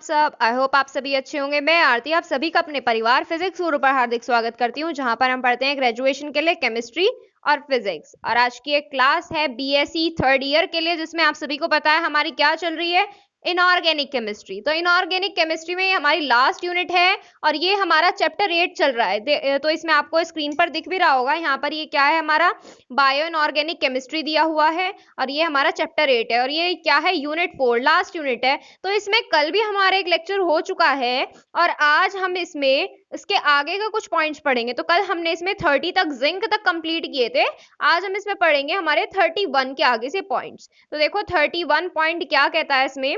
सब I hope आप सभी अच्छे होंगे। मैं आरती आप सभी का अपने परिवार फिजिक्स गुरु पर हार्दिक स्वागत करती हूँ, जहां पर हम पढ़ते हैं ग्रेजुएशन के लिए केमिस्ट्री और फिजिक्स। और आज की एक क्लास है बीएससी थर्ड ईयर के लिए, जिसमें आप सभी को पता है हमारी क्या चल रही है, इनऑर्गेनिक केमिस्ट्री। तो इनऑर्गेनिक केमिस्ट्री में हमारी लास्ट यूनिट है और ये हमारा चैप्टर 8 चल रहा है। तो इसमें आपको स्क्रीन पर दिख भी रहा होगा, यहाँ पर ये क्या है, हमारा बायो इनऑर्गेनिक केमिस्ट्री दिया हुआ है और ये हमारा चैप्टर 8 है और ये क्या है, यूनिट 4 लास्ट यूनिट है। तो इसमें कल भी हमारा एक लेक्चर हो चुका है और आज हम इसमें इसके आगे का कुछ पॉइंट्स पढ़ेंगे। तो कल हमने इसमें 30 तक जिंक तक कंप्लीट किए थे, आज हम इसमें पढ़ेंगे हमारे 31 के आगे से पॉइंट्स। तो देखो 31 पॉइंट क्या कहता है, इसमें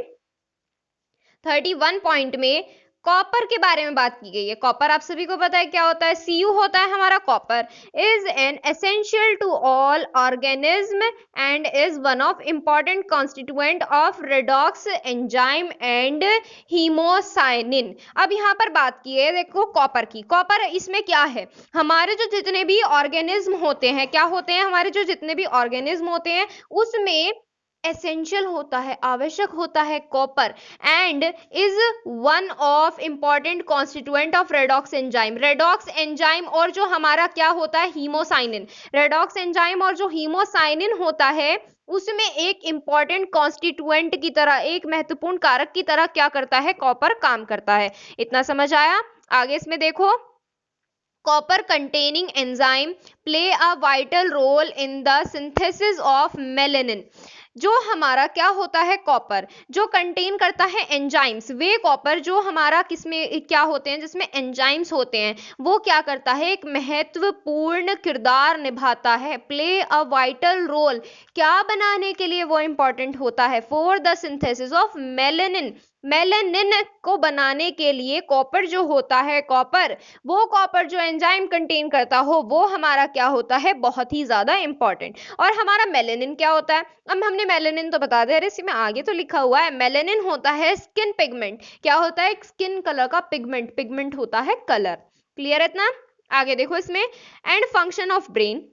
31 पॉइंट में कॉपर के बारे में बात की गई है। कॉपर आप सभी को पता है क्या होता है, Cu होता है हमारा। Copper is an essential to all organism and is one of important constituent of redox enzyme and haemocyanin. अब यहाँ पर बात की है देखो कॉपर की। कॉपर इसमें क्या है, हमारे जो जितने भी ऑर्गेनिज्म होते हैं, क्या होते हैं, हमारे जो जितने भी ऑर्गेनिज्म होते हैं उसमें एसेंशियल होता है, आवश्यक होता है copper, and is one of important constituent of redox enzyme. Redox enzyme और जो हमारा क्या होता है, हीमोसाइनिन। रेडॉक्स एंजाइम और जो हीमोसाइनिन होता है उसमें एक इंपॉर्टेंट कॉन्स्टिट्यूएंट की तरह, एक महत्वपूर्ण कारक की तरह क्या करता है, कॉपर काम करता है। इतना समझ आया। आगे इसमें देखो, copper containing enzyme play a vital role in the synthesis of melanin। जो हमारा क्या होता है, कॉपर जो कंटेन करता है एंजाइम्स, वे कॉपर जो हमारा किसमें क्या होते हैं, जिसमें एंजाइम्स होते हैं, वो क्या करता है, एक महत्वपूर्ण किरदार निभाता है। प्ले अ वाइटल रोल, क्या बनाने के लिए वो इंपॉर्टेंट होता है, for the synthesis of melanin. Melanin को बनाने के लिए कॉपर जो होता है, वो कॉपर जो एंजाइम कंटेन करता हो, वो हमारा क्या होता है, बहुत ही ज्यादा इंपॉर्टेंट। और हमारा मेलेनिन क्या होता है, अब हमने मेलेनिन तो बता दिया, इसमें आगे तो लिखा हुआ है, मेलेनिन होता है स्किन पिगमेंट। क्या होता है, एक स्किन कलर का पिगमेंट, पिगमेंट होता है कलर। क्लियर है इतना। आगे देखो इसमें, and function of brain.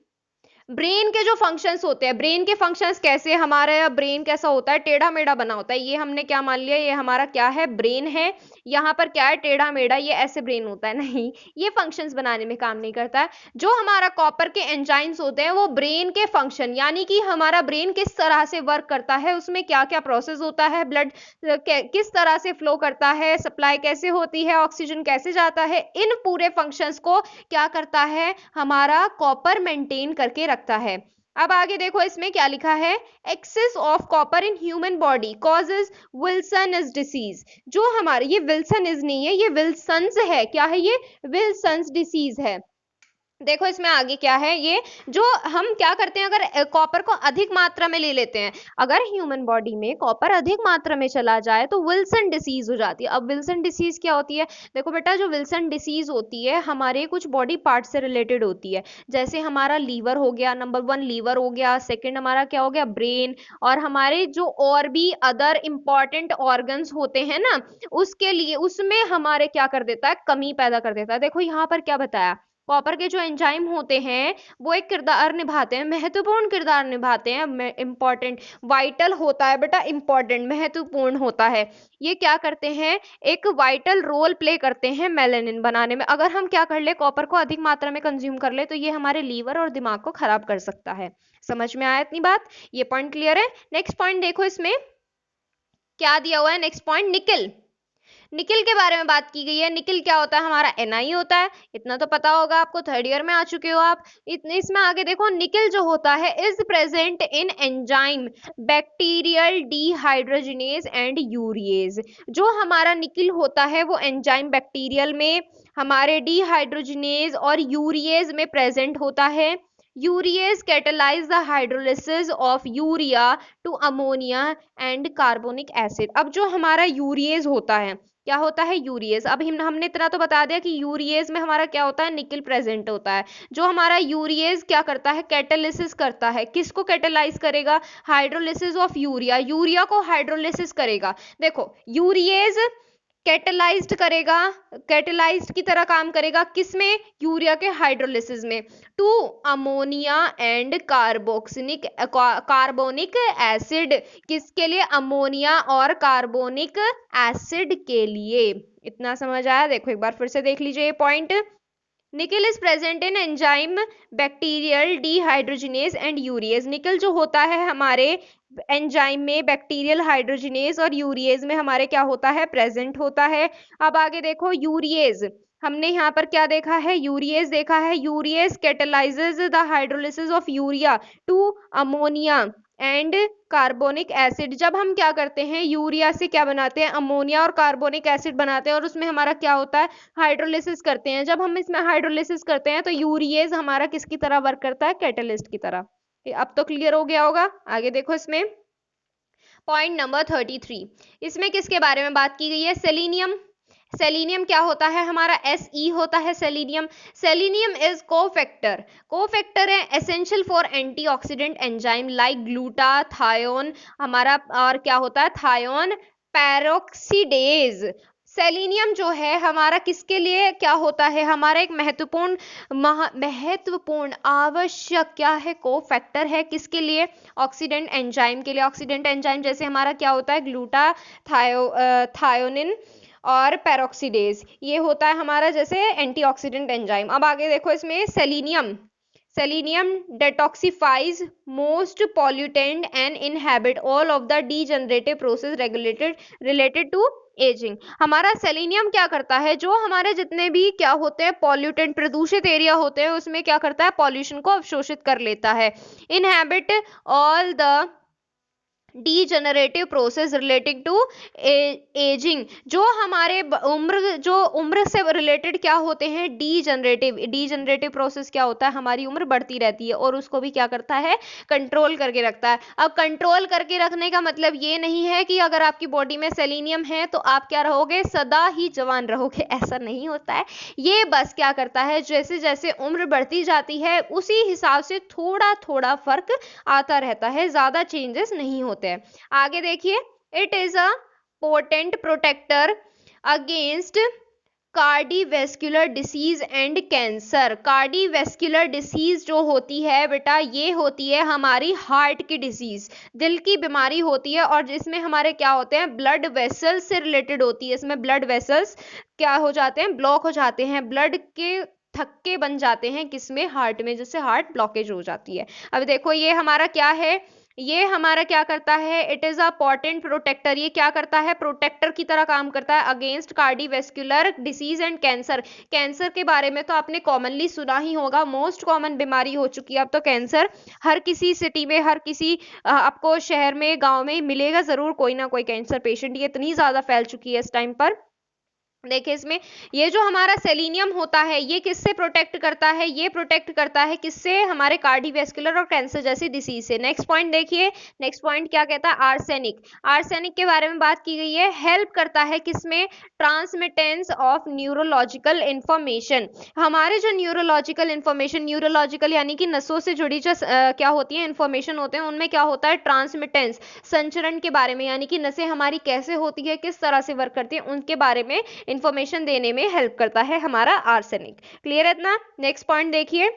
Brain के जो फंक्शंस होते हैं, ब्रेन के फंक्शंस कैसे, हमारा ब्रेन कैसा होता है, टेढ़ा मेढ़ा बना होता है। ये हमने क्या मान लिया, ये हमारा क्या है, ब्रेन है। यहाँ पर क्या है, टेढ़ा मेढ़ा, ये ऐसे ब्रेन होता है, नहीं, ये फंक्शंस बनाने में काम नहीं करता है। जो हमारा कॉपर के एंजाइम्स होते हैं वो ब्रेन के फंक्शन, यानी कि हमारा ब्रेन किस तरह से वर्क करता है, उसमें क्या क्या प्रोसेस होता है, ब्लड किस तरह से फ्लो करता है, सप्लाई कैसे होती है, ऑक्सीजन कैसे जाता है, इन पूरे फंक्शंस को क्या करता है, हमारा कॉपर मेंटेन करके रखता है। अब आगे देखो इसमें क्या लिखा है, excess of copper in human body causes Wilson's disease. जो हमारे, ये विल्सन नहीं है, ये विल्सन्स है। क्या है ये, विल्सन्स डिसीज है। देखो इसमें आगे क्या है, ये जो हम क्या करते हैं, अगर कॉपर को अधिक मात्रा में ले लेते हैं, अगर ह्यूमन बॉडी में कॉपर अधिक मात्रा में चला जाए तो विल्सन डिसीज हो जाती है। अब विल्सन डिसीज क्या होती है, देखो बेटा, जो विल्सन डिसीज होती है हमारे कुछ बॉडी पार्ट से रिलेटेड होती है। जैसे हमारा लीवर हो गया, नंबर 1 लीवर हो गया, सेकंड हमारा क्या हो गया, ब्रेन, और हमारे जो और भी अदर इंपॉर्टेंट ऑर्गन्स होते हैं ना, उसके लिए उसमें हमारे क्या कर देता है, कमी पैदा कर देता है। देखो यहाँ पर क्या बताया, कॉपर के जो एंजाइम होते हैं वो एक किरदार निभाते हैं, महत्वपूर्ण किरदार निभाते हैं, इंपॉर्टेंट, वाइटल होता है बेटा, इंपॉर्टेंट, महत्वपूर्ण होता है। ये क्या करते हैं, एक वाइटल रोल प्ले करते हैं मेलेनिन बनाने में। अगर हम क्या कर ले, कॉपर को अधिक मात्रा में कंज्यूम कर ले, तो ये हमारे लीवर और दिमाग को खराब कर सकता है। समझ में आया इतनी बात, ये पॉइंट क्लियर है। नेक्स्ट पॉइंट देखो, इसमें क्या दिया हुआ है, नेक्स्ट पॉइंट, निकल। निकिल के बारे में बात की गई है। निकिल क्या होता है, हमारा Na होता है, इतना तो पता होगा आपको, थर्ड ईयर में आ चुके हो आप। इतने इसमें आगे देखो, निकिल जो होता है is present in enzyme bacterial dehydrogenase and urease. जो हमारा निकिल होता है वो एंजाइम बैक्टीरियल में, हमारे डिहाइड्रोजिनेज और यूरिएज में प्रेजेंट होता है। Urease catalyse the hydrolysis of urea to ammonia and carbonic acid. अब जो हमारा यूरिएज होता है, क्या होता है, यूरिएज। अब हमने इतना तो बता दिया कि यूरिएज में हमारा क्या होता है, निकिल प्रेजेंट होता है। जो हमारा यूरिएज क्या करता है, कैटालिसिस करता है, किसको कैटेलाइज करेगा, हाइड्रोलिसिस ऑफ यूरिया, यूरिया को हाइड्रोलिसिस करेगा। देखो यूरिएज कैटेलाइज्ड करेगा, कैटेलाइज्ड की तरह काम करेगा किसमें, यूरिया के हाइड्रोलिसिस में, to ammonia and carbonic acid, किसके लिए, अमोनिया और कार्बोनिक एसिड के लिए। इतना समझ आया? देखो एक बार फिर से देख लीजिए ये पॉइंट। निकल is present in enzyme bacterial dehydrogenase and urease. निकल जो होता है हमारे एंजाइम में बैक्टीरियल हाइड्रोजिनेज और यूरिएज में हमारे क्या होता है, प्रेजेंट होता है। अब आगे देखो यूरिएज, हमने यहाँ पर क्या देखा है, यूरिएज देखा है। Urease catalyses the hydrolysis of urea to ammonia and carbonic acid. जब हम क्या करते हैं, यूरिया से क्या बनाते हैं, अमोनिया और कार्बोनिक एसिड बनाते हैं और उसमें हमारा क्या होता है, हाइड्रोलिसिस करते हैं। जब हम इसमें हाइड्रोलिसिस करते हैं तो यूरिएज हमारा किसकी तरह वर्क करता है, कैटलिस्ट की तरह। अब तो क्लियर हो गया होगा। आगे देखो इसमें पॉइंट नंबर 33, इसमें किसके बारे में बात की गई है, सेलेनियम। सेलेनियम क्या होता है हमारा, Se होता है selenium. Selenium is cofactor, cofactor है essential for antioxidant enzyme like glutathione हमारा, और क्या होता है, थायोन पेरोक्सीडेज। सेलेनियम जो है हमारा किसके लिए क्या होता है, हमारा एक महत्वपूर्ण आवश्यक क्या है, कोफैक्टर है, किसके लिए, ऑक्सीडेंट एंजाइम के लिए। ऑक्सीडेंट एंजाइम जैसे हमारा क्या होता है, ग्लूटाथायोनिन और पेरोक्सीडेज, ये होता है हमारा जैसे एंटीऑक्सीडेंट एंजाइम। अब आगे देखो इसमें selenium, selenium detoxifies most pollutant and inhibit all of the degenerative process related to ageing. हमारा सेलेनियम क्या करता है, जो हमारे जितने भी क्या होते हैं पॉल्यूटेंट प्रदूषित एरिया होते हैं उसमें क्या करता है, पॉल्यूशन को अवशोषित कर लेता है। Inhibit all the degenerative process relating to ageing, जो हमारे उम्र से रिलेटेड क्या होते हैं, डीजनरेटिव प्रोसेस क्या होता है, हमारी उम्र बढ़ती रहती है और उसको भी क्या करता है, कंट्रोल करके रखता है। अब कंट्रोल करके रखने का मतलब ये नहीं है कि अगर आपकी बॉडी में सेलेनियम है तो आप क्या रहोगे, सदा ही जवान रहोगे, ऐसा नहीं होता है। ये बस क्या करता है, जैसे जैसे उम्र बढ़ती जाती है उसी हिसाब से थोड़ा थोड़ा फर्क आता रहता है, ज्यादा चेंजेस नहीं होते। आगे देखिए, it is a potent protector against cardiovascular disease and cancer. Cardiovascular disease जो होती है बेटा, ये होती है हमारी हार्ट की डिसीज, दिल की बीमारी होती है, और जिसमें हमारे क्या होते हैं, ब्लड वेसल्स से रिलेटेड होती है। इसमें ब्लड वेसल्स क्या हो जाते हैं, ब्लॉक हो जाते हैं, ब्लड के थक्के बन जाते हैं किसमें, हार्ट में, जिससे हार्ट ब्लॉकेज हो जाती है। अब देखो ये हमारा क्या है, ये हमारा क्या करता है, it is a potent protector. ये क्या करता है, प्रोटेक्टर की तरह काम करता है against cardiovascular disease and cancer. Cancer के बारे में तो आपने कॉमनली सुना ही होगा, मोस्ट कॉमन बीमारी हो चुकी है अब तो कैंसर। हर किसी सिटी में, हर किसी आपको शहर में, गांव में मिलेगा जरूर कोई ना कोई कैंसर पेशेंट। ये इतनी ज्यादा फैल चुकी है इस टाइम पर। देखिए इसमें ये जो हमारा सेलेनियम होता है ये किससे प्रोटेक्ट करता है, ये प्रोटेक्ट करता है किससे, हमारे कार्डियोवैस्कुलर और कैंसर जैसी डिसीज से। नेक्स्ट पॉइंट देखिए, नेक्स्ट पॉइंट क्या कहता है, आर्सेनिक। आर्सेनिक के बारे में बात की गई है, हेल्प करता है किसमें, ट्रांसमिटेंस ऑफ न्यूरोलॉजिकल इंफॉर्मेशन। हमारे जो न्यूरोलॉजिकल इंफॉर्मेशन, न्यूरोलॉजिकल यानी कि नसों से जुड़ी जो क्या होती है इंफॉर्मेशन होते हैं, उनमें क्या होता है, ट्रांसमिटेंस, संचरण के बारे में, यानी कि नसें हमारी कैसे होती है, किस तरह से वर्क करती है, उनके बारे में इंफॉर्मेशन देने में हेल्प करता है हमारा आर्सेनिक। क्लियर है इतना। नेक्स्ट पॉइंट देखिए,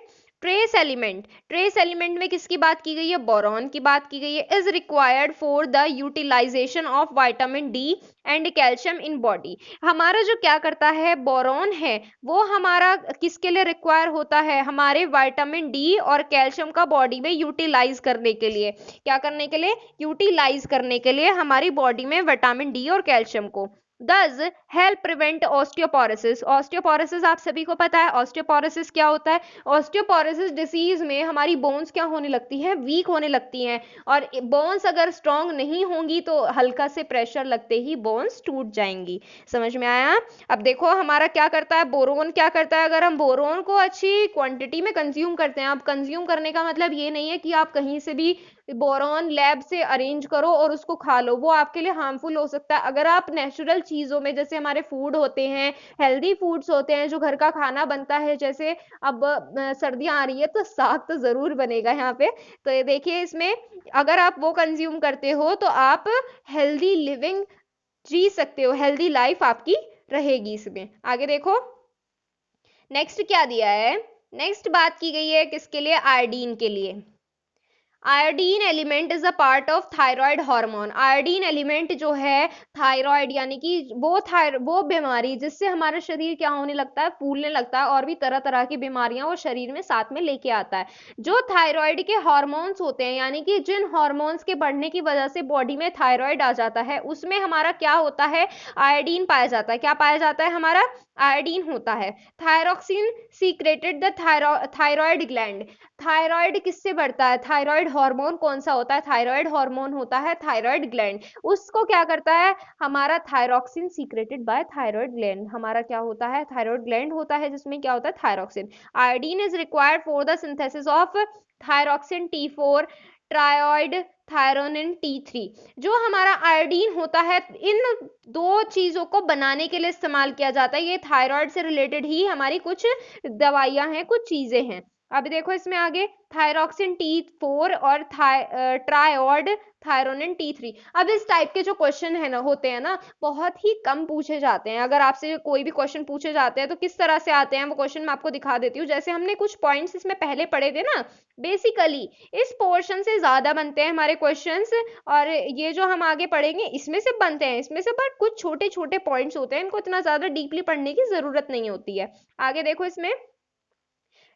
ट्रेस एलिमेंट। ट्रेस एलिमेंट में किसकी बात की गई है, बोरॉन की बात की गई है। Is required for the utilization of vitamin D and calcium in body. हमारा जो क्या करता है, बोरॉन है, वो हमारा किसके लिए रिक्वायर होता है, हमारे विटामिन डी और कैल्शियम का बॉडी में यूटिलाइज करने के लिए। क्या करने के लिए, यूटिलाइज करने के लिए हमारी बॉडी में विटामिन डी और कैल्शियम को। Does help prevent osteoporosis। osteoporosis आप सभी को पता है, osteoporosis क्या होता है, osteoporosis डिसीज में हमारी बोन्स क्या होने लगती है, वीक होने लगती हैं, और बोन्स अगर स्ट्रांग नहीं होंगी तो हल्का से प्रेशर लगते ही बोन्स टूट जाएंगी। समझ में आया। अब देखो हमारा क्या करता है, बोरोन क्या करता है, अगर हम बोरोन को अच्छी क्वांटिटी में कंज्यूम करते हैं। अब कंज्यूम करने का मतलब ये नहीं है कि आप कहीं से भी बोरॉन लैब से अरेंज करो और उसको खा लो, वो आपके लिए हार्मफुल हो सकता है। अगर आप नेचुरल चीजों में, जैसे हमारे फूड होते हैं, हेल्दी फूड्स होते हैं, जो घर का खाना बनता है, जैसे अब सर्दियां आ रही है तो साग तो जरूर बनेगा यहाँ पे, तो ये देखिए इसमें अगर आप वो कंज्यूम करते हो तो आप हेल्दी लिविंग जी सकते हो, हेल्दी लाइफ आपकी रहेगी इसमें। आगे देखो नेक्स्ट क्या दिया है। नेक्स्ट बात की गई है किसके लिए, आयोडीन के लिए। Iodine element is a part of thyroid hormone. Iodine element जो है थायराइड यानी कि वो बीमारी जिससे हमारा शरीर क्या होने लगता है, फूलने लगता है और भी तरह तरह की बीमारियां वो शरीर में साथ में लेके आता है। जो थायराइड के हार्मोन्स होते हैं यानी कि जिन हार्मोन्स के बढ़ने की वजह से बॉडी में थायराइड आ जाता है उसमें हमारा क्या होता है, आयोडीन पाया जाता है। क्या पाया जाता है, हमारा आयोडीन होता है। Thyroxine secreted the thyroid gland. Thyroid किससे बढ़ता है, थायराइड हार्मोन कौन सा होता है, थायराइड हार्मोन होता है थायराइड ग्लैंड। उसको क्या करता है हमारा, thyroxine secreted by thyroid gland. हमारा क्या होता है, थायराइड ग्लैंड होता है जिसमें क्या होता है, thyroxine. Iodine is required for the synthesis of thyroxine T4 triiodothyronine T3। जो हमारा आयोडीन होता है इन दो चीजों को बनाने के लिए इस्तेमाल किया जाता है। ये थायराइड से रिलेटेड ही हमारी कुछ दवाइयां हैं, कुछ चीजें हैं। अब देखो इसमें आगे थायरोक्सिन T4 और ट्रायोड थायरोनिन T3। अब इस टाइप के जो क्वेश्चन है ना होते हैं ना, बहुत ही कम पूछे जाते हैं। अगर आपसे कोई भी क्वेश्चन पूछे जाते हैं तो किस तरह से आते हैं वो क्वेश्चन मैं आपको दिखा देती हूँ। जैसे हमने कुछ पॉइंट्स इसमें पहले पढ़े थे ना, बेसिकली इस पोर्शन से ज्यादा बनते हैं हमारे क्वेश्चंस, और ये जो हम आगे पढ़ेंगे इसमें से बनते हैं, इसमें से बट कुछ छोटे छोटे पॉइंट्स होते हैं, इनको इतना ज्यादा डीपली पढ़ने की जरूरत नहीं होती है। आगे देखो इसमें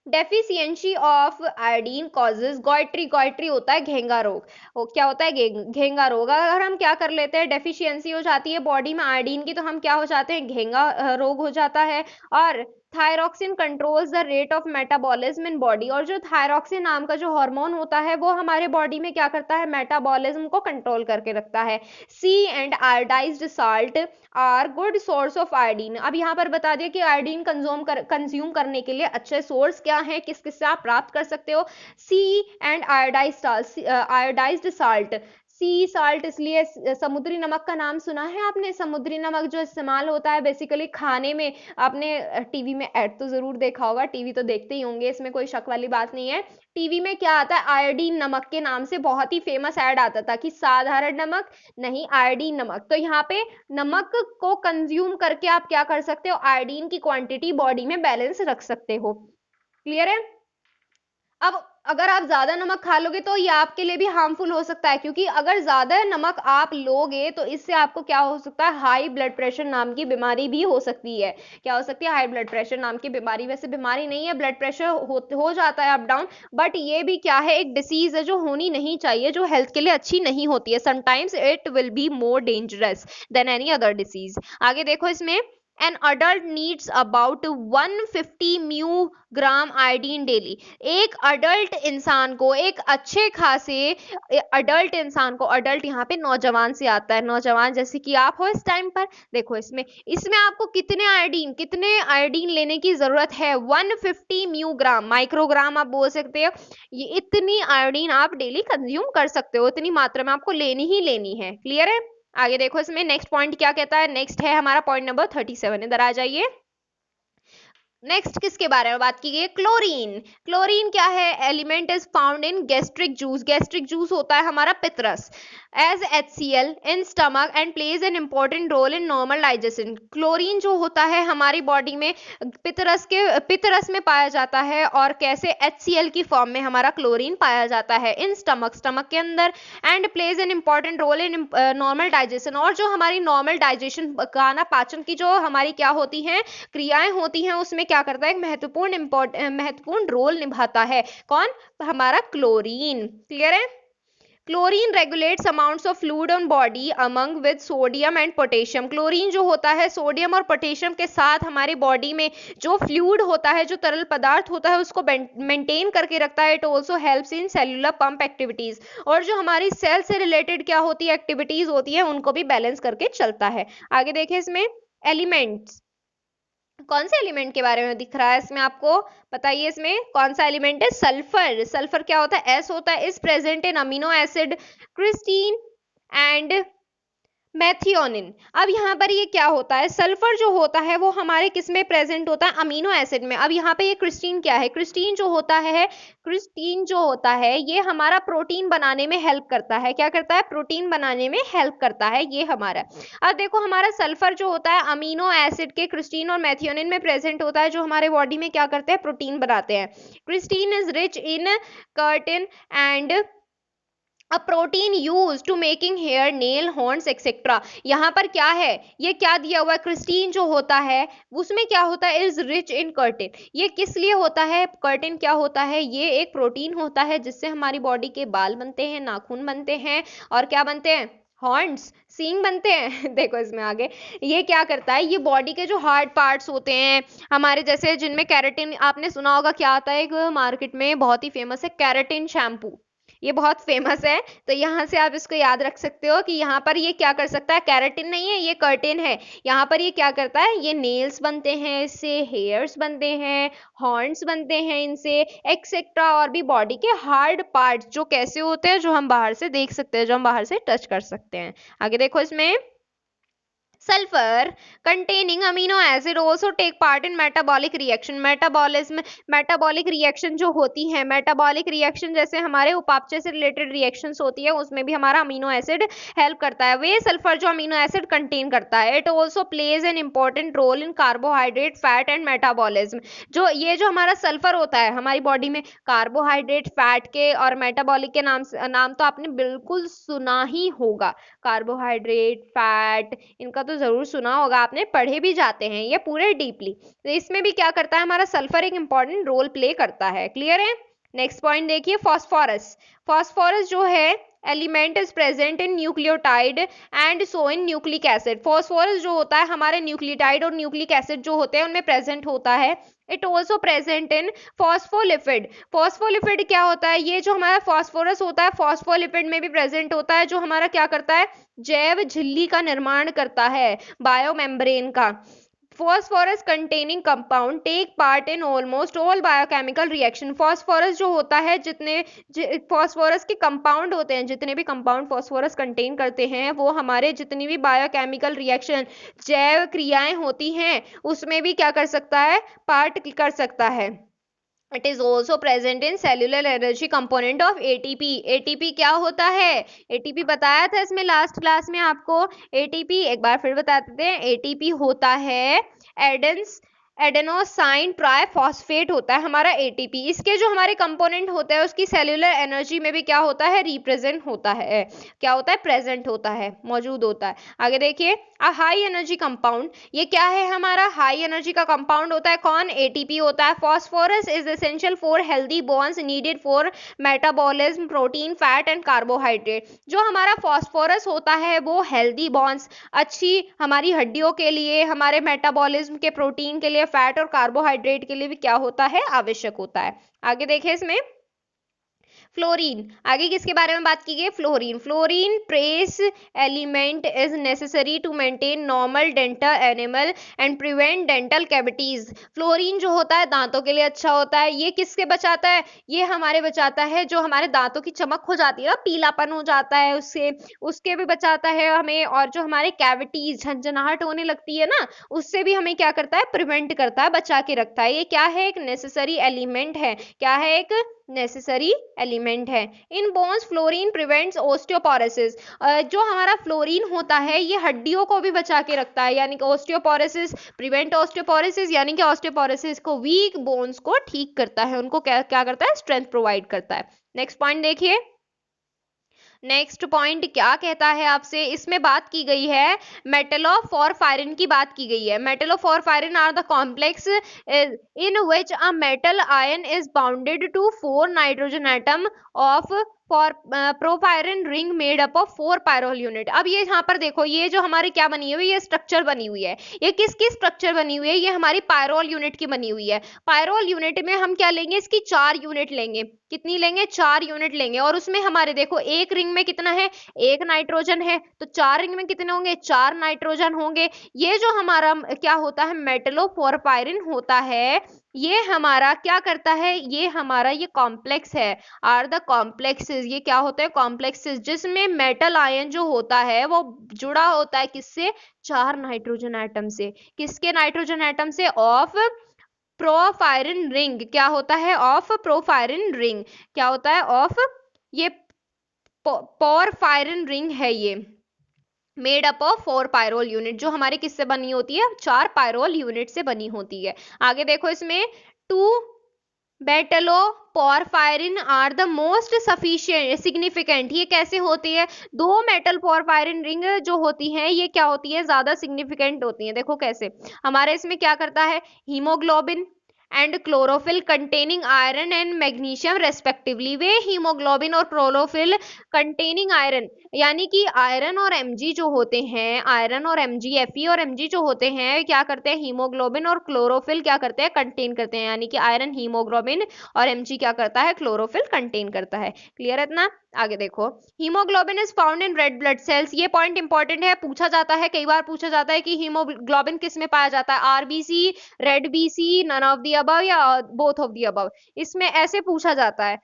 डेफिशिएंसी ऑफ आयोडीन कॉजेज गॉइट्री। गॉइट्री होता है घेंगा रोग। क्या होता है, घेंगा रोग। अगर हम क्या कर लेते हैं, डेफिशिएंसी हो जाती है बॉडी में आयोडीन की, तो हम क्या हो जाते हैं, घेंगा रोग हो जाता है। और thyroxine controls the rate of metabolism in body. और जो थायरोक्सिन नाम का जो हार्मोन होता है वो हमारे बॉडी में क्या करता है, मेटाबॉलिज्म को कंट्रोल करके रखता है। Sea and iodised salt are good source of iodine. अब यहाँ पर बता दिया कि आयोडीन कंज्यूम करने के लिए अच्छे सोर्स क्या है, किस किस से आप प्राप्त कर सकते हो। Sea and iodised salt. Sea salt इसलिए, समुद्री नमक का नाम सुना है आपने, समुद्री नमक जो इस्तेमाल होता है बेसिकली खाने में। आपने टीवी में ऐड तो जरूर देखा होगा, टीवी तो देखते ही होंगे, इसमें कोई शक वाली बात नहीं है। टीवी में क्या आता है, आयोडीन नमक के नाम से बहुत ही फेमस ऐड आता था कि साधारण नमक नहीं, आयोडीन नमक। तो यहाँ पे नमक को कंज्यूम करके आप क्या कर सकते हो, आयोडीन की क्वांटिटी बॉडी में बैलेंस रख सकते हो। क्लियर है। अब अगर आप ज्यादा नमक खा लोगे तो ये आपके लिए भी हार्मफुल हो सकता है, क्योंकि अगर ज्यादा नमक आप लोगे तो इससे आपको क्या हो सकता है, हाई ब्लड प्रेशर नाम की बीमारी भी हो सकती है। क्या हो सकती है, हाई ब्लड प्रेशर नाम की बीमारी। वैसे बीमारी नहीं है, ब्लड प्रेशर हो जाता है अप डाउन, बट ये भी क्या है, एक डिसीज है जो होनी नहीं चाहिए, जो हेल्थ के लिए अच्छी नहीं होती है। Sometimes it will be more dangerous than any other disease. आगे देखो इसमें an adult needs about 150 mu gram iodine daily. एक अडल्ट इंसान को, एक अच्छे खासे अडल्ट इंसान को, अडल्ट यहाँ पे नौजवान से आता है, नौजवान जैसे कि आप हो इस टाइम पर। देखो इसमें इसमें आपको कितने आयोडीन लेने की जरूरत है, 150 म्यू ग्राम, माइक्रोग्राम आप बोल सकते हो। ये इतनी आयोडीन आप डेली कंज्यूम कर सकते हो, इतनी मात्रा में आपको लेनी ही लेनी है। क्लियर है। आगे देखो इसमें नेक्स्ट पॉइंट क्या कहता है। नेक्स्ट है हमारा पॉइंट नंबर 37। इधर आ जाइए। नेक्स्ट किसके बारे में बात की गई है, क्लोरीन। क्लोरीन क्या है, element is found in gastric juice. Gastric juice होता है हमारा पितरस as HCl in stomach and plays an important role in normal digestion. Chlorine जो होता है हमारी बॉडी में पितरस में पाया जाता है, और कैसे, HCl की फॉर्म में हमारा क्लोरीन पाया जाता है इन स्टमक के अंदर, and plays an important role in normal digestion. और जो हमारी नॉर्मल डाइजेशन का ना, पाचन की जो हमारी क्या होती हैं, क्रियाएं होती हैं, उसमें क्या करता है, एक महत्वपूर्ण रोल निभाता है। कौन, हमारा क्लोरीन। क्लियर है। Chlorine regulates amounts of fluid on body among with sodium and potassium. Chlorine जो होता है सोडियम और पोटेशियम के साथ हमारी बॉडी में जो फ्लूइड होता है, जो तरल पदार्थ होता है, उसको मेंटेन करके रखता है। It also helps in cellular pump activities. और जो हमारी सेल से रिलेटेड क्या होती है, एक्टिविटीज होती है, उनको भी बैलेंस करके चलता है। आगे देखें इसमें एलिमेंट्स, कौन से एलिमेंट के बारे में दिख रहा है इसमें आपको बताइए। इसमें कौन सा एलिमेंट है, सल्फर। सल्फर क्या होता है, एस होता है, is present in amino acid Christine and methionine. अब यहाँ पर ये क्या होता है, सल्फर जो होता है वो हमारे किस में प्रेजेंट होता है, अमीनो एसिड में। अब यहाँ पे ये क्रिस्टीन क्या है, क्रिस्टीन जो होता है, क्रिस्टीन जो होता है ये हमारा प्रोटीन बनाने में हेल्प करता है। क्या करता है, प्रोटीन बनाने में हेल्प करता है ये हमारा। अब देखो हमारा सल्फर जो होता है अमीनो एसिड के क्रिस्टीन और मैथियोनिन में प्रेजेंट होता है, जो हमारे बॉडी में क्या करते हैं, प्रोटीन बनाते हैं। Cystine is rich in keratin and a protein use to making hair, nail, horns etcetera. यहाँ पर क्या है, ये क्या दिया हुआ है, क्रिस्टीन जो होता है उसमें क्या होता है, इज रिच इन कर्टिन। ये किस लिए होता है, कर्टिन क्या होता है, ये एक प्रोटीन होता है जिससे हमारी बॉडी के बाल बनते हैं, नाखून बनते हैं, और क्या बनते हैं, हॉर्न्स, सींग बनते हैं। देखो इसमें आगे ये क्या करता है, ये बॉडी के जो हार्ड पार्ट्स होते हैं हमारे, जैसे जिनमें कैरेटिन, आपने सुना होगा क्या आता है, एक मार्केट में बहुत ही फेमस है कैरेटिन शैम्पू, ये बहुत फेमस है। तो यहाँ से आप इसको याद रख सकते हो कि यहाँ पर ये क्या कर सकता है, कैरेटिन नहीं है ये कर्टिन है। यहाँ पर ये क्या करता है, ये नेल्स बनते हैं इससे, हेयर्स बनते हैं, हॉर्न्स बनते हैं इनसे, एक्सेट्रा, और भी बॉडी के हार्ड पार्ट्स जो कैसे होते हैं, जो हम बाहर से देख सकते हैं, जो हम बाहर से टच कर सकते हैं। आगे देखो इसमें, sulphur containing amino acid also take part in metabolic reaction। Metabolism, metabolic reaction जो होती है, मेटाबॉलिक रिएक्शन जैसे हमारे उपापचय से रिलेटेड रिएक्शंस होती है, उसमें भी हमारा अमीनो एसिड हेल्प करता है। वे सल्फर जो अमीनो एसिड कंटेन करता है, it also plays an important role in carbohydrate, fat and metabolism. जो ये जो हमारा सल्फर होता है हमारी बॉडी में कार्बोहाइड्रेट, फैट के और मेटाबॉलिक के नाम तो आपने बिल्कुल सुना ही होगा। कार्बोहाइड्रेट, फैट, इनका तो जरूर सुना होगा आपने, पढ़े भी जाते हैं ये पूरे डीपली। तो इसमें भी क्या करता है, हमारा सल्फर एक इंपॉर्टेंट रोल प्ले करता है। क्लियर है। नेक्स्ट पॉइंट देखिए, फॉस्फोरस। फॉस्फोरस जो है element is present in nucleotide and so in nucleic acid. Phosphorus जो होता है हमारे न्यूक्लियोटाइड और न्यूक्लिक एसिड जो होते हैं उनमें प्रेजेंट होता है। It also present in phospholipid. Phospholipid क्या होता है, ये जो हमारा फॉस्फोरस होता है फॉस्फोलिपिड में भी प्रेजेंट होता है, जो हमारा क्या करता है, जैव झिल्ली का निर्माण करता है, बायोमेम्ब्रेन का। Phosphorus containing compound take part in almost all biochemical reaction. Phosphorus जो होता है, जितने फॉस्फोरस के कंपाउंड होते हैं, जितने भी कंपाउंड फॉस्फोरस कंटेन करते हैं, वो हमारे जितनी भी बायोकेमिकल रिएक्शन, जैव क्रियाएं होती हैं, उसमें भी क्या कर सकता है, पार्ट कर सकता है। It is also present in cellular energy component of ATP. ATP क्या होता है, एटीपी बताया था इसमें लास्ट क्लास में आपको। एटीपी एक बार फिर बता देते हैं, एटीपी होता है एडेनोसाइन ट्राइफॉस्फेट होता है हमारा एटीपी। इसके जो हमारे कंपोनेंट होते हैं उसकी सेल्यूलर एनर्जी में भी क्या होता है, रिप्रेजेंट होता है, क्या होता है, प्रेजेंट होता है, मौजूद होता है। आगे देखिए, अ हाई एनर्जी कंपाउंड, ये क्या है, हमारा हाई एनर्जी का कंपाउंड होता है, कौन, एटीपी होता है। Phosphorus is essential for healthy bonds needed for metabolism, protein, fat and carbohydrate. जो हमारा फॉस्फोरस होता है वो हेल्दी बॉन्ड्स, अच्छी हमारी हड्डियों के लिए, हमारे मेटाबॉलिज्म के प्रोटीन के लिए, फैट और कार्बोहाइड्रेट के लिए भी क्या होता है, आवश्यक होता है। आगे देखें इसमें, फ्लोरीन। आगे किसके बारे में बात की गई, fluorine. Fluorine trace element is necessary to maintain normal dental enamel and prevent dental cavities. Fluorine जो होता है दांतों के लिए अच्छा होता है। ये किसके बचाता है, ये हमारे बचाता है, जो हमारे दांतों की चमक हो जाती है ना, पीलापन हो जाता है उससे, उसके भी बचाता है हमें। और जो हमारे कैविटीज, झंझनाहट होने लगती है ना, उससे भी हमें क्या करता है, प्रिवेंट करता है, बचा के रखता है। ये क्या है, एक नेसेसरी एलिमेंट है। क्या है, एक नेसेसरी एलिमेंट है। इन बोन्स फ्लोरीन प्रिवेंट्स ऑस्टियोपोरोसिस। जो हमारा फ्लोरीन होता है ये हड्डियों को भी बचा के रखता है, यानी कि ऑस्टियोपोरोसिस, प्रिवेंट ऑस्टियोपोरोसिस, यानी कि ऑस्टियोपोरोसिस को, वीक बोन्स को ठीक करता है, उनको क्या क्या करता है, स्ट्रेंथ प्रोवाइड करता है। नेक्स्ट पॉइंट देखिए, नेक्स्ट पॉइंट क्या कहता है आपसे, इसमें बात की गई है मेटलोफॉरफायरिन की बात की गई है। Metalloporphyrin are the complex in which a metal ion is bounded to 4 nitrogen atom of for porphyrin ring made up of 4 pyrrole unit. अब ये यहाँ पर देखो, ये जो हमारी क्या बनी हुई है, ये स्ट्रक्चर बनी हुई है, ये किसकी स्ट्रक्चर बनी हुई है, ये हमारी पायरोल यूनिट की बनी हुई है। पायरोल यूनिट में हम क्या लेंगे, इसकी 4 यूनिट लेंगे। कितनी लेंगे, 4 यूनिट लेंगे। और उसमें हमारे देखो एक रिंग में कितना है, एक नाइट्रोजन है, तो 4 रिंग में कितने होंगे, 4 नाइट्रोजन होंगे। ये जो हमारा क्या होता है, मेटलोपोरपायरिन होता है, ये हमारा क्या करता है, ये हमारा ये कॉम्प्लेक्स है, आर द कॉम्प्लेक्सेस। ये क्या होते हैं, कॉम्प्लेक्सेस, जिसमें मेटल आयन जो होता है वो जुड़ा होता है किससे, 4 नाइट्रोजन एटम से। किसके नाइट्रोजन एटम से, ऑफ प्रोफायरिन रिंग। क्या होता है, ऑफ प्रोफायरिन रिंग। क्या होता है, ऑफ, ये पोरफायरिन रिंग है, ये made up of 4 pyrrole unit, जो हमारे किससे बनी होती है, 4 पायरोल यूनिट से बनी होती है। आगे देखो, इसमें 2 metalloporphyrin are the most sufficient significant. ये कैसे होती है, 2 मेटल पोरफायरिन रिंग जो होती हैं ये क्या होती है, ज्यादा सिग्निफिकेंट होती हैं। देखो कैसे, हमारे इसमें क्या करता है, haemoglobin and chlorophyll containing iron and magnesium respectively. Way haemoglobin और क्लोरोफिल कंटेनिंग आयरन, यानी कि आयरन और एमजी जो होते हैं, आयरन और एमजी, एफई और एमजी जो होते हैं, क्या करते हैं, हीमोग्लोबिन और क्लोरोफिल क्या करते हैं, कंटेन करते हैं। यानी कि आयरन हीमोग्लोबिन और एमजी क्या करता है, क्लोरोफिल कंटेन करता है। क्लियर है इतना। आगे देखो, haemoglobin is found in red blood sales. ये पॉइंट इंपॉर्टेंट है, पूछा जाता है, कई बार पूछा जाता है कि हीमोग्लोबिन किस में पाया जाता है, RBC, red BC, none of the above या बोथ ऑफ द अबव। इसमें ऐसे पूछा जाता है,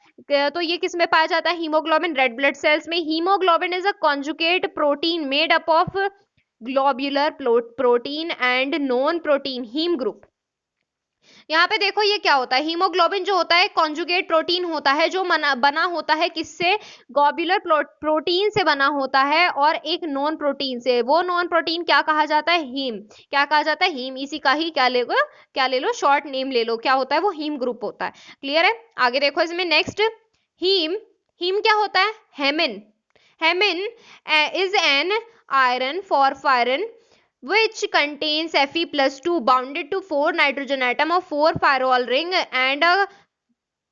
तो ये किस में पाया जाता है, हीमोग्लोबिन रेड ब्लड सेल्स में। Haemoglobin is a conjugate protein made up of globular protein and non protein haem group. यहाँ पे देखो ये क्या होता है, हीमोग्लोबिन जो होता है कॉन्जुगेट प्रोटीन होता है, जो बना होता है किससे, ग्लोब्यूलर प्रोटीन से बना होता है, और एक नॉन प्रोटीन से। वो नॉन प्रोटीन क्या कहा जाता है, हीम। क्या कहा जाता है, हीम। इसी का ही क्या ले लो, शॉर्ट नेम ले लो, क्या होता है, वो हीम ग्रुप होता है। क्लियर है। आगे देखो इसमें नेक्स्ट, हीम, हीम क्या होता है, haemin. Haemin is an iron porphyrin which contains Fe+2 bounded to 4 nitrogen atom of 4 pyrrole ring and a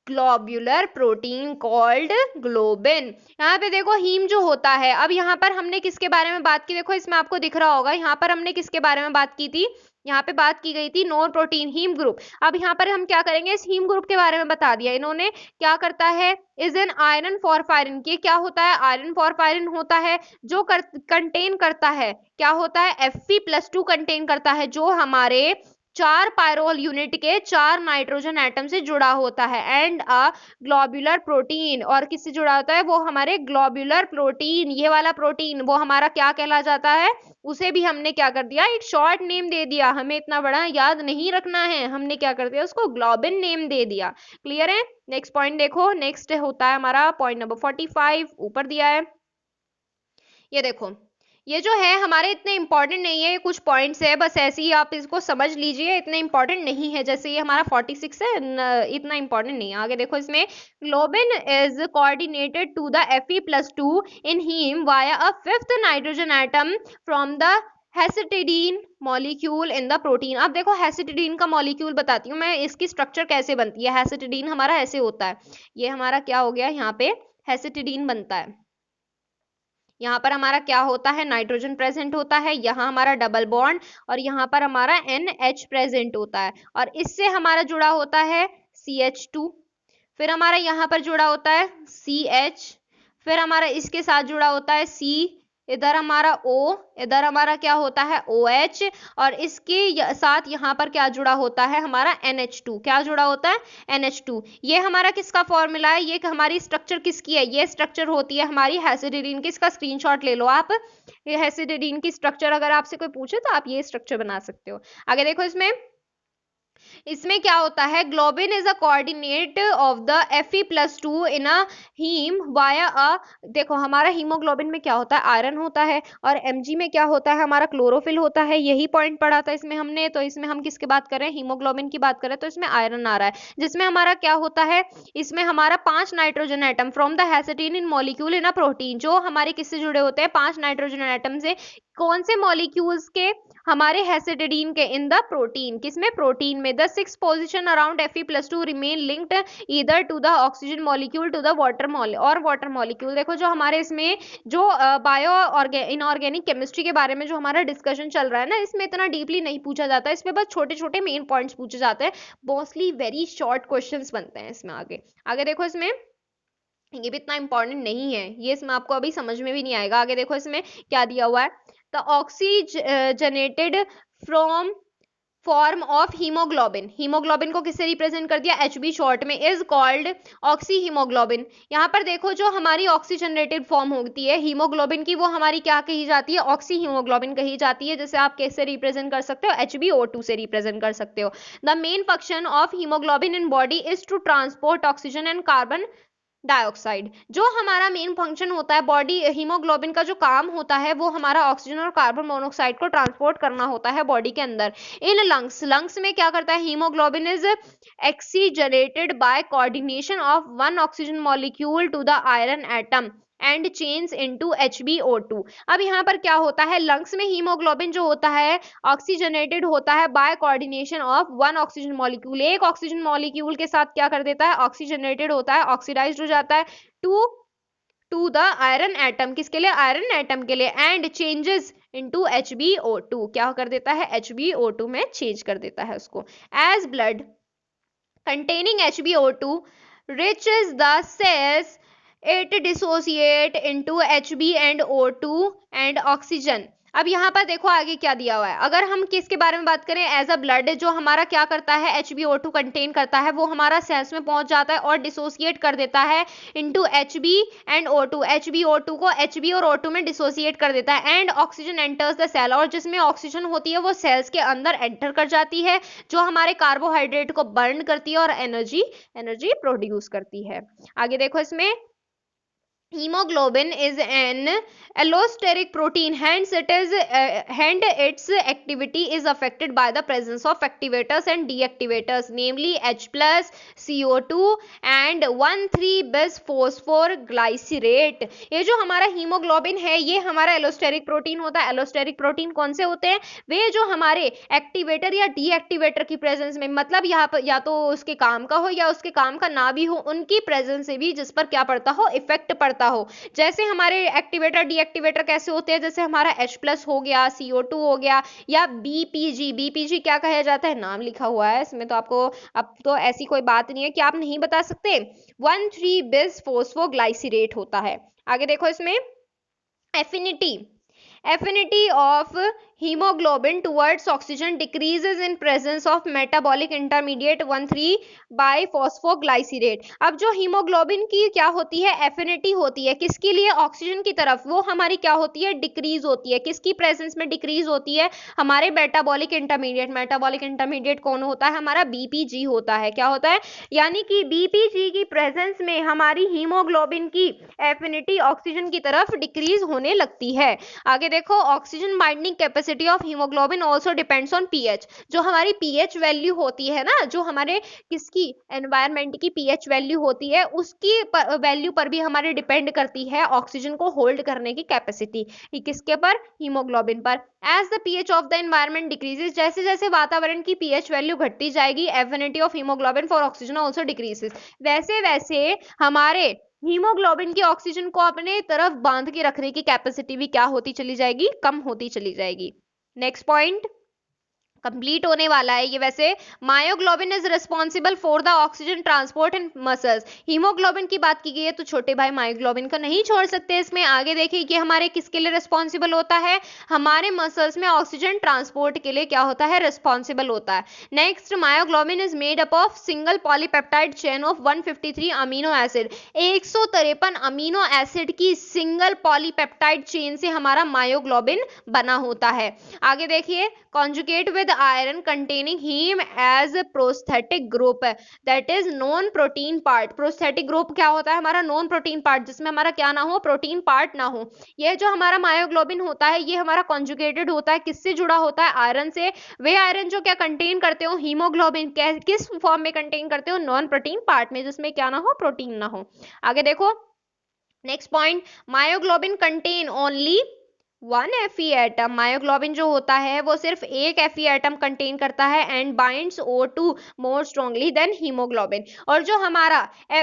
globular protein called globin। यहाँ पे देखो हीम जो होता है, अब यहाँ पर हमने किसके बारे में बात की, देखो इसमें आपको दिख रहा होगा, यहाँ पर हमने किसके बारे में बात की थी, यहाँ पे बात की गई थी नॉन प्रोटीन हीम ग्रुप। अब यहाँ पर हम क्या करेंगे, इस हीम ग्रुप के बारे में बता दिया इन्होंने। क्या करता है, इज एन आयरन फॉरफायरिन। ये क्या होता है, आयरन फॉरफायरिन होता है, जो कंटेन करता है, क्या होता है, Fe+2 कंटेन करता है, जो हमारे 4 पायरोल यूनिट के 4 नाइट्रोजन एटम से जुड़ा होता है। एंड अ ग्लोब्यूलर प्रोटीन, और किससे जुड़ा होता है, वो हमारे ग्लोब्यूलर प्रोटीन, ये वाला प्रोटीन वो हमारा क्या कहला जाता है, उसे भी हमने क्या कर दिया, एक शॉर्ट नेम दे दिया। हमें इतना बड़ा याद नहीं रखना है, हमने क्या कर दिया, उसको ग्लोबिन नेम दे दिया। क्लियर है। नेक्स्ट पॉइंट देखो, नेक्स्ट होता है हमारा पॉइंट नंबर 45, ऊपर दिया है। ये देखो, ये जो है हमारे इतने इंपॉर्टेंट नहीं है, ये कुछ पॉइंट्स है, बस ऐसे ही आप इसको समझ लीजिए, इतने इंपॉर्टेंट नहीं है। जैसे ये हमारा 46 है, इतना इंपॉर्टेंट नहीं है। आगे देखो, इसमें globin is coordinated to the Fe+2 in haem via a 5th nitrogen atom from the histidine molecule in the protein. अब देखो हेसिटिडीन का मॉलिक्यूल बताती हूँ मैं, इसकी स्ट्रक्चर कैसे बनती है। हेसिटिडीन हमारा ऐसे होता है, ये हमारा क्या हो गया, यहाँ पे हेसिटिडीन बनता है। यहाँ पर हमारा क्या होता है, नाइट्रोजन प्रेजेंट होता है, यहाँ हमारा डबल बॉन्ड, और यहाँ पर हमारा NH प्रेजेंट होता है, और इससे हमारा जुड़ा होता है CH2। फिर हमारा यहाँ पर जुड़ा होता है CH, फिर हमारा इसके साथ जुड़ा होता है C, इधर हमारा O, इधर हमारा क्या होता है OH, और इसके साथ यहाँ पर क्या जुड़ा होता है, हमारा NH2। क्या जुड़ा होता है, NH2। ये हमारा किसका फॉर्मूला है, ये हमारी स्ट्रक्चर किसकी है, ये स्ट्रक्चर होती है हमारी हेसिटिडीन की। इसका स्क्रीनशॉट ले लो आप, ये हेसिटिडीन की स्ट्रक्चर अगर आपसे कोई पूछे तो आप ये स्ट्रक्चर बना सकते हो। आगे देखो, इसमें क्या होता है, globin is a coordinate of the Fe+2 in a haem via a, देखो हमारा हीमोग्लोबिन में क्या होता है, आयरन होता है, और Mg में क्या होता है, हमारा क्लोरोफिल होता है। यही पॉइंट पढ़ा था इसमें हमने, तो इसमें हम किसकी बात कर रहे हैं, हीमोग्लोबिन की बात कर रहे हैं, तो इसमें आयरन आ रहा है, जिसमें हमारा क्या होता है, इसमें हमारा 5 nitrogen atom from the histidine in molecule in a protein, जो हमारे किससे जुड़े होते हैं, 5 नाइट्रोजन एटम से। कौन से मॉलिक्यूल्स के, हमारे हेसिडिन के इन द प्रोटीन, किसमें, प्रोटीन में। The 6th position around Fe+2 remain linked either to the oxygen molecule to the water molecule. देखो जो हमारे इसमें जो इनऑर्गेनिक केमिस्ट्री के बारे में जो हमारा डिस्कशन चल रहा है ना, इसमें इतना डीपली नहीं पूछा जाता है, इसमें बस छोटे छोटे मेन पॉइंट्स पूछे जाते हैं, मोस्टली वेरी शॉर्ट क्वेश्चंस बनते हैं इसमें। आगे आगे देखो, इसमें ये भी इतना इंपॉर्टेंट नहीं है, ये इसमें आपको अभी समझ में भी नहीं आएगा। आगे देखो इसमें क्या दिया हुआ है, the oxygenated from form of haemoglobin, haemoglobin को किससे रिप्रेजेंट कर दिया, Hb शॉर्ट में, इज कॉल्ड ऑक्सी हीमोग्लोबिन। यहाँ पर देखो जो हमारी ऑक्सीजनेटेड फॉर्म होती है हीमोग्लोबिन की, वो हमारी क्या कही जाती है, ऑक्सी हीमोग्लोबिन कही जाती है, जिसे आप कैसे रिप्रेजेंट कर सकते हो, HbO2 से रिप्रेजेंट कर सकते हो। The main function of haemoglobin in body is to transport oxygen and carbon dioxide. जो हमारा मेन फंक्शन होता है बॉडी हीमोग्लोबिन का, जो काम होता है वो हमारा ऑक्सीजन और कार्बन मोनोऑक्साइड को ट्रांसपोर्ट करना होता है बॉडी के अंदर। इन लंग्स में क्या करता है, haemoglobin is oxygenated by coordination of one oxygen molecule to the iron atom and change into HbO2। अब यहाँ पर क्या होता है, लंग्स में हीमोग्लोबिन जो होता है ऑक्सीजनेटेड होता है by coordination of one oxygen molecule, एक ऑक्सीजन मॉलिक्यूल के साथ क्या कर देता है, ऑक्सीजनेटेड होता है, ऑक्सीडाइज्ड हो जाता है टू द आयरन एटम, किसके लिए, आयरन एटम के लिए, एंड चेंजेस इनटू HbO2, क्या कर देता है, HbO2 में चेंज कर देता है उसको। As blood containing HbO2 reaches the cells, it dissociate into Hb and O2 and oxygen। अब यहाँ पर देखो आगे क्या दिया हुआ है, अगर हम किसके बारे में बात करें, एज अ ब्लड, जो हमारा क्या करता है, HbO2 कंटेन करता है, वो हमारा सेल्स में पहुंच जाता है और डिसोसिएट कर देता है into Hb and O2, HbO2 को Hb और O2 में डिसोसिएट कर देता है, and oxygen enters the cell, और जिसमें ऑक्सीजन होती है वो सेल्स के अंदर एंटर कर जाती है, जो हमारे कार्बोहाइड्रेट को बर्न करती है और एनर्जी प्रोड्यूस करती है। आगे देखो इसमें, hemoglobin is an allosteric protein, hence its activity is affected by the presence of activators and deactivators, namely H+, CO2 and 1,3-bis phosphoglycerate। ये जो हमारा हीमोग्लोबिन है ये हमारा एलोस्टेरिक प्रोटीन होता है। एलोस्टेरिक प्रोटीन कौन से होते हैं, वे जो हमारे एक्टिवेटर या डीएक्टिवेटर की प्रेजेंस में, मतलब यहाँ पर या तो उसके काम का हो या उसके काम का ना भी हो, उनकी प्रेजेंस से भी जिस पर क्या पड़ता हो, इफेक्ट पड़ता हो। जैसे हमारे एक्टिवेटर डीएक्टिवेटर कैसे होते हैं, जैसे हमारा H+ हो गया, CO2 हो गया, या बीपीजी क्या कहा जाता है, नाम लिखा हुआ है इसमें, तो आपको अब तो ऐसी कोई बात नहीं है कि आप नहीं बता सकते, 1,3-bis phosphoglycerate होता है। आगे देखो इसमें, affinity of hemoglobin towards oxygen decreases in presence of metabolic intermediate 1,3-biphosphoglycerate। अब जो हीमोग्लोबिन की क्या होती है, एफिनिटी होती है किसके लिए, ऑक्सीजन की तरफ, वो हमारी क्या होती है, डिक्रीज होती है, किसकी प्रेजेंस में डिक्रीज होती है, हमारे मेटाबॉलिक इंटरमीडिएट। मेटाबॉलिक इंटरमीडिएट कौन होता है, हमारा बीपीजी होता है। क्या होता है, यानी कि बीपीजी की प्रेजेंस में हमारी हीमोग्लोबिन की एफिनिटी ऑक्सीजन की तरफ डिक्रीज होने लगती है। आगे देखो, oxygen binding capacity of haemoglobin also depends on pH. जो हमारी पीएच वैल्यू होती है ना, जो हमारे किसकी, एनवायरनमेंट की पीएच वैल्यू होती है, उसकी वैल्यू पर भी हमारे डिपेंड करती है ऑक्सीजन को होल्ड करने की कैपेसिटी, किसके पर, हीमोग्लोबिन पर। As the pH of the environment decreases, जैसे जैसे वातावरण की पीएच वैल्यू घटती जाएगी, affinity of haemoglobin for oxygen also decreases, वैसे वैसे हमारे हीमोग्लोबिन की ऑक्सीजन को अपने तरफ बांध के रखने की कैपेसिटी भी क्या होती चली जाएगी, कम होती चली जाएगी। नेक्स्ट पॉइंट कंप्लीट होने वाला है ये। वैसे myoglobin is responsible for the oxygen transport in muscles. Haemoglobin की बात की गई है तो छोटे भाई मायोग्लोबिन को नहीं छोड़ सकते इसमें। आगे देखिए कि हमारे किसके लिए रिस्पॉन्सिबल होता है, हमारे मसल्स में ऑक्सीजन ट्रांसपोर्ट के लिए क्या होता है, रिस्पॉन्सिबल होता है। Next, myoglobin is made up of single polypeptide chain of 153 amino acid. 153 amino acid की सिंगल पॉलीपेप्टाइड चेन से हमारा मायोग्लोबिन बना होता है। आगे देखिए, conjugate with iron containing heme as prosthetic group, that is non protein part। prosthetic group क्या होता है, हमारा non protein part, जिसमें हमारा क्या ना हो, प्रोटीन पार्ट ना हो। यह जो हमारा मायोग्लोबिन होता है ये हमारा conjugated होता है, किससे जुड़ा होता है, आयरन से। वे आयरन जो क्या कंटेन करते हो, हीमोग्लोबिन किस फॉर्म में कंटेन करते हो, नॉन प्रोटीन पार्ट में, जिसमें क्या ना हो, प्रोटीन ना हो। आगे देखो next point, myoglobin contain only one Fe atom. Myoglobin जो होता है वो सिर्फ एक Fe एटम कंटेन करता है and binds O2 more strongly than haemoglobin. और जो हमारा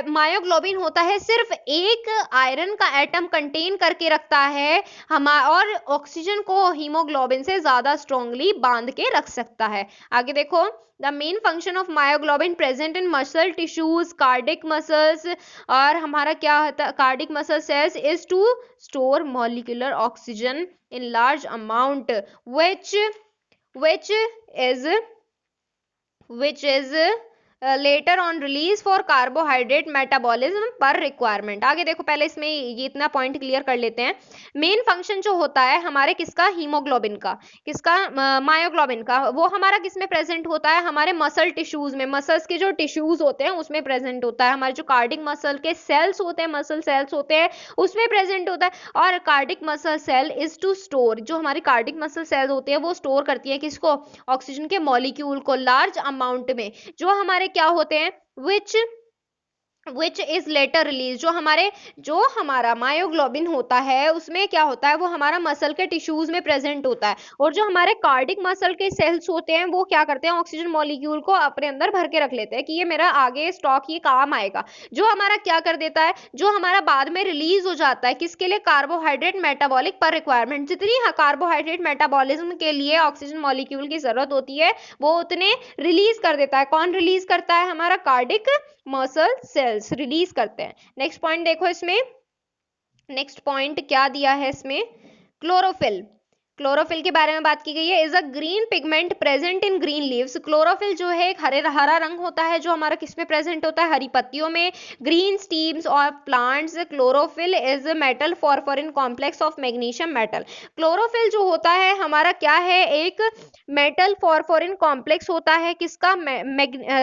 मायोग्लोबिन होता है सिर्फ एक आयरन का एटम कंटेन करके रखता है और ऑक्सीजन को हीमोग्लोबिन से ज्यादा स्ट्रांगली बांध के रख सकता है। आगे देखो, the main function of myoglobin present in muscle tissues, cardiac muscles और हमारा क्या होता है cardiac muscle cells is to store molecular oxygen in large amount which which is later on release for carbohydrate metabolism per requirement। आगे देखो, पहले इसमें ये इतना पॉइंट क्लियर कर लेते हैं। मेन फंक्शन जो होता है हमारे किसका, हीमोग्लोबिन का, किसका, मायोग्लोबिन का, वो हमारा किसमें प्रेजेंट होता है, हमारे मसल टिश्यूज में, मसल्स के जो टिश्यूज होते हैं उसमें प्रेजेंट होता है। हमारे जो कार्डिक मसल के सेल्स होते हैं, मसल सेल्स होते हैं, उसमें प्रेजेंट होता है। और cardiac muscle cell is to store, जो हमारी कार्डिक मसल सेल्स होती है वो स्टोर करती है किसको, ऑक्सीजन के मॉलिक्यूल को लार्ज अमाउंट में, जो हमारे क्या होते हैं, विच इज लेटर रिलीज। जो हमारा मायोग्लोबिन होता है उसमें क्या होता है, वो हमारा मसल के टिश्यूज में प्रेजेंट होता है। और जो हमारे कार्डिक मसल के सेल्स होते हैं वो क्या करते हैं, ऑक्सीजन मॉलिक्यूल को अपने अंदर भर के रख लेते हैं कि ये मेरा आगे स्टॉक ये काम आएगा। जो हमारा क्या कर देता है, जो हमारा बाद में रिलीज हो जाता है किसके लिए, कार्बोहाइड्रेट मेटाबॉलिक पर रिक्वायरमेंट। जितनी कार्बोहाइड्रेट मेटाबॉलिज्म के लिए ऑक्सीजन मॉलिक्यूल की जरूरत होती है वो उतने रिलीज कर देता है। कौन रिलीज करता है, हमारा कार्डिक मसल सेल्स रिलीज करते हैं। नेक्स्ट पॉइंट देखो, इसमें नेक्स्ट पॉइंट क्या दिया है इसमें, क्लोरोफिल। क्लोरोफिल के बारे में बात की गई है। Is a green pigment present in green leaves. Chlorophyll जो है एक हरा रंग होता है जो हमारा किसमें प्रेजेंट होता है, हरी पत्तियों में, ग्रीन स्टीम्स और plants. Chlorophyll is metal porphyrin complex of magnesium metal. Chlorophyll जो होता है हमारा क्या है, एक मेटल फॉस्फोरिन कॉम्प्लेक्स होता है किसका,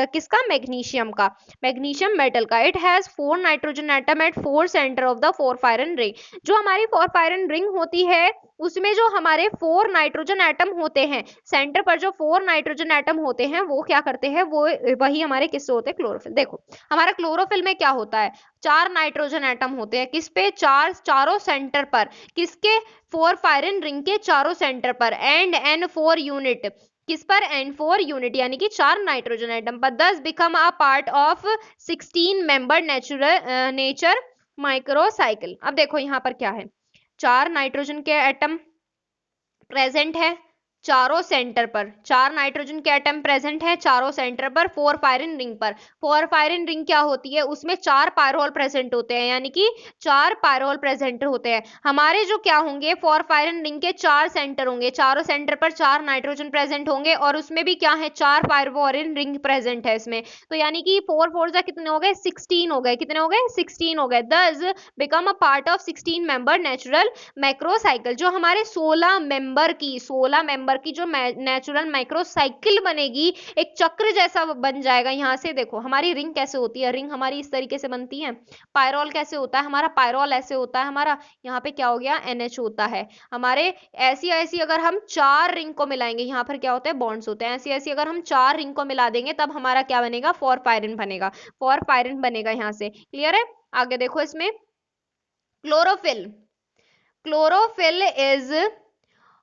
किसका, मैग्नीशियम का, मैग्नीशियम मेटल का। It has 4 nitrogen atom at 4 centre of the porphyrin ring. जो हमारी फोरफायरन रिंग होती है उसमें जो हमारे 4 नाइट्रोजन एटम होते हैं, सेंटर पर जो 4 नाइट्रोजन एटम होते हैं वो क्या करते हैं, वो वही हमारे किससे होते हैं, क्लोरोफिल। देखो हमारा क्लोरोफिल में क्या होता है, 4 नाइट्रोजन एटम होते हैं किस पे, चारों सेंटर पर, किसके, फोरफायरन रिंग के चारों सेंटर पर। एंड N4 यूनिट किस पर, N4 यूनिट, यानी कि 4 नाइट्रोजन एटम पर। Thus become a part of 16 member nature microcycle. अब देखो यहाँ पर क्या है, 4 नाइट्रोजन के एटम प्रेजेंट है चारों सेंटर पर, 4 नाइट्रोजन के एटम प्रेजेंट है चारों सेंटर पर फोरफायरन रिंग पर। फोरफायरन रिंग क्या होती है, उसमें 4 पायरोल प्रेजेंट होते हैं, यानी कि 4 पायरोल प्रेजेंट होते हैं। हमारे जो क्या होंगे, फोरफायरन रिंग के 4 सेंटर होंगे, चारों सेंटर पर 4 नाइट्रोजन प्रेजेंट होंगे और उसमें भी क्या है, 4 पायरोफायरन रिंग प्रेजेंट है इसमें। तो यानी कि 4 4 जा कितने हो गए, 16 हो गए, कितने हो गए, 16 हो गए। Thus become a part of 16 member natural macrocycle. जो हमारे 16 मेंबर की जो नेचुरल माइक्रोसाइकिल बनेगी, एक चक्र जैसा बन जाएगा। यहाँ से देखो हमारी रिंग कैसे होती है, रिंग हमारी इस तरीके से बनती है। पायरोल कैसे होता है हमारा, पायरोल ऐसे होता है हमारा, यहाँ पे क्या हो गया, NH होता है हमारे। ऐसी ऐसी अगर हम 4 रिंग को मिलाएंगे, यहाँ पर क्या होता है, बॉन्ड्स होते हैं। ऐसी ऐसी अगर हम 4 रिंग को मिला देंगे तब हमारा क्या बनेगा, फोरफायरन बनेगा, फोरफायरन बनेगा। यहाँ से क्लियर है। आगे देखो इसमें chlorophyll. Chlorophyll is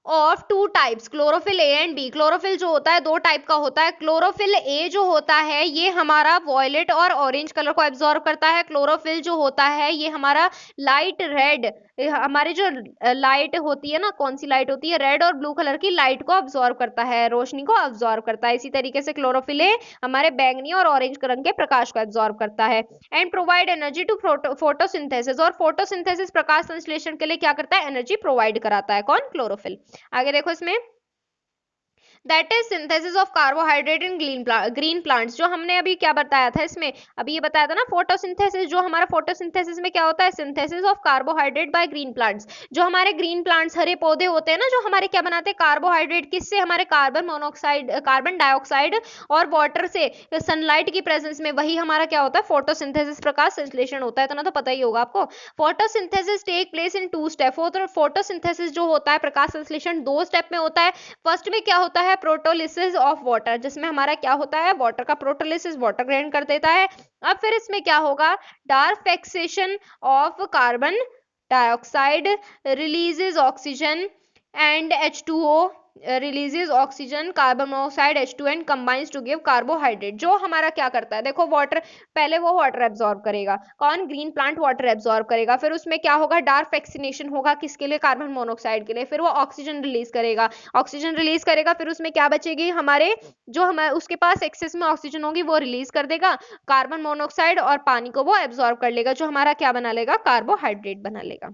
of 2 types, chlorophyll A and B. Chlorophyll जो होता है 2 टाइप का होता है। क्लोरोफिल ए जो होता है ये हमारा वॉयलेट और ऑरेंज कलर को एब्जॉर्ब करता है। क्लोरोफिल जो होता है ये हमारा लाइट रेड, हमारी जो लाइट होती है ना, कौन सी लाइट होती है, रेड और ब्लू कलर की लाइट को अब्सॉर्ब करता है, रोशनी को अब्सॉर्ब करता है। इसी तरीके से क्लोरोफिल ए हमारे बैंगनी और ऑरेंज रंग के प्रकाश को अब्सॉर्ब करता है। And provide energy to photosynthesis. और फोटोसिंथेसिस प्रकाश संश्लेषण के लिए क्या करता है, एनर्जी प्रोवाइड कराता है। कौन, क्लोरोफिल। आगे देखो इसमें that is synthesis of carbohydrate in green plants. जो हमने अभी क्या बताया था इसमें, अभी ये बताया था ना फोटोसिंथेसिस। जो हमारा फोटोसिंथेसिस में क्या होता है, synthesis of carbohydrate by green plants. जो हमारे ग्रीन प्लांट्स, हरे पौधे होते हैं ना, जो हमारे क्या बनाते हैं, कार्बोहाइड्रेट। किससे, हमारे कार्बन मोनोऑक्साइड, कार्बन डाइऑक्साइड और वाटर से, सनलाइट की प्रेजेंस में। वही हमारा क्या होता है, फोटोसिंथेसिस, प्रकाश संश्लेषण होता है। इतना तो पता ही होगा आपको। Photosynthesis take place in 2 step. Photosynthesis जो होता है, प्रकाश संश्लेषण 2 स्टेप में होता है। फर्स्ट में क्या होता है, प्रोटोलिसिस ऑफ वाटर, जिसमें हमारा क्या होता है, वाटर का प्रोटोलिसिस, वाटर ग्रहण कर देता है। अब फिर इसमें क्या होगा, dark fixation of carbon dioxide releases oxygen and H2O releases oxygen, carbon monoxide, H2 and combines to give carbohydrate। जो हमारा क्या करता है, देखो वाटर, पहले वो वाटर एब्जॉर्ब करेगा, कौन, ग्रीन प्लांट वाटर एब्जॉर्ब करेगा, फिर उसमें क्या होगा, डार्क फ्रैक्शनेशन होगा, किसके लिए, कार्बन मोनोऑक्साइड के लिए, फिर वो ऑक्सीजन रिलीज करेगा, ऑक्सीजन रिलीज करेगा, फिर उसमें क्या बचेगी, हमारे जो हमारे उसके पास एक्सेस में ऑक्सीजन होगी वो रिलीज कर देगा कार्बन मोनोऑक्साइड, और पानी को वो एब्जॉर्ब कर लेगा, जो हमारा क्या बना लेगा, कार्बोहाइड्रेट बना लेगा।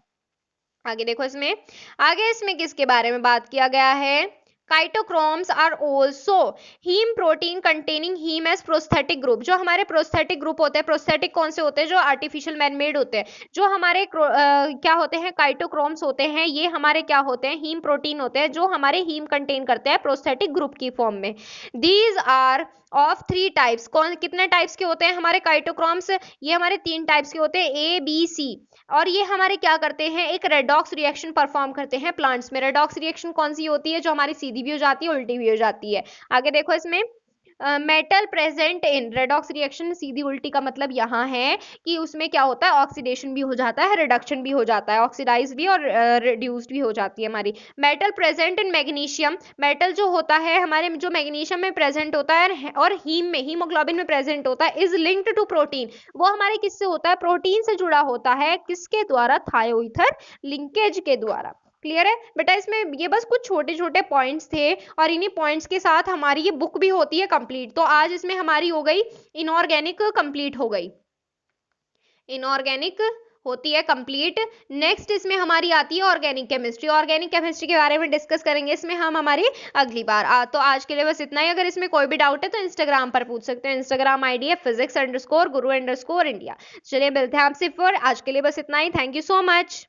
आगे देखो इसमें, आगे इसमें किसके बारे में बात किया गया है, cytochromes are also haem protein containing haem as prosthetic group. जो हमारे प्रोस्थेटिक ग्रुप होते हैं, प्रोस्थेटिक कौन से होते हैं, जो आर्टिफिशियल मैन मेड होते हैं, जो हमारे क्या होते हैं, काइटोक्रोम्स होते हैं, ये हमारे क्या होते हैं, हीम प्रोटीन होते हैं, जो हमारे हीम कंटेन करते हैं प्रोस्थेटिक ग्रुप की फॉर्म में। दीज आर ऑफ 3 टाइप्स, कौन कितने टाइप्स के होते हैं हमारे काइटोक्रोम्स, ये हमारे 3 टाइप्स के होते हैं, ए बी सी। और ये हमारे क्या करते हैं, एक रेडॉक्स रिएक्शन परफॉर्म करते हैं प्लांट्स में। रेडॉक्स रिएक्शन कौन सी होती है, जो हमारी सीधी भी हो जाती है, उल्टी भी हो जाती है। आगे देखो इसमें, metal present in redox reaction, सीधी उल्टी का मतलब यहाँ है कि उसमें क्या होता है, ऑक्सीडेशन भी हो जाता है, रिडक्शन भी हो जाता है, ऑक्सीडाइज भी और रिड्यूस्ड भी हो जाती है हमारी। मेटल प्रेजेंट इन मैग्नीशियम, मेटल जो होता है हमारे, जो मैग्नीशियम में प्रेजेंट होता है और हीम में, हीमोग्लोबिन में प्रेजेंट होता है, इज लिंक्ड टू प्रोटीन, वो हमारे किससे होता है, प्रोटीन से जुड़ा होता है, किसके द्वारा, थायोईथर लिंकेज के द्वारा। क्लियर है बेटा, इसमें ये बस कुछ छोटे छोटे पॉइंट्स थे, और इन्हीं पॉइंट्स के साथ हमारी ये बुक भी होती है कंप्लीट। तो आज इसमें हमारी हो गई इनऑर्गेनिक कंप्लीट हो गई, इनऑर्गेनिक होती है कंप्लीट। नेक्स्ट इसमें हमारी आती है ऑर्गेनिक केमिस्ट्री। ऑर्गेनिक केमिस्ट्री के बारे में डिस्कस करेंगे इसमें हम हमारी अगली बार। तो आज के लिए बस इतना ही। अगर इसमें कोई भी डाउट है तो इंस्टाग्राम पर पूछ सकते हैं, इंस्टाग्राम आईडी है physics_guru_India। चलिए मिलते हैं आपसे, फिर आज के लिए बस इतना ही। Thank you so much.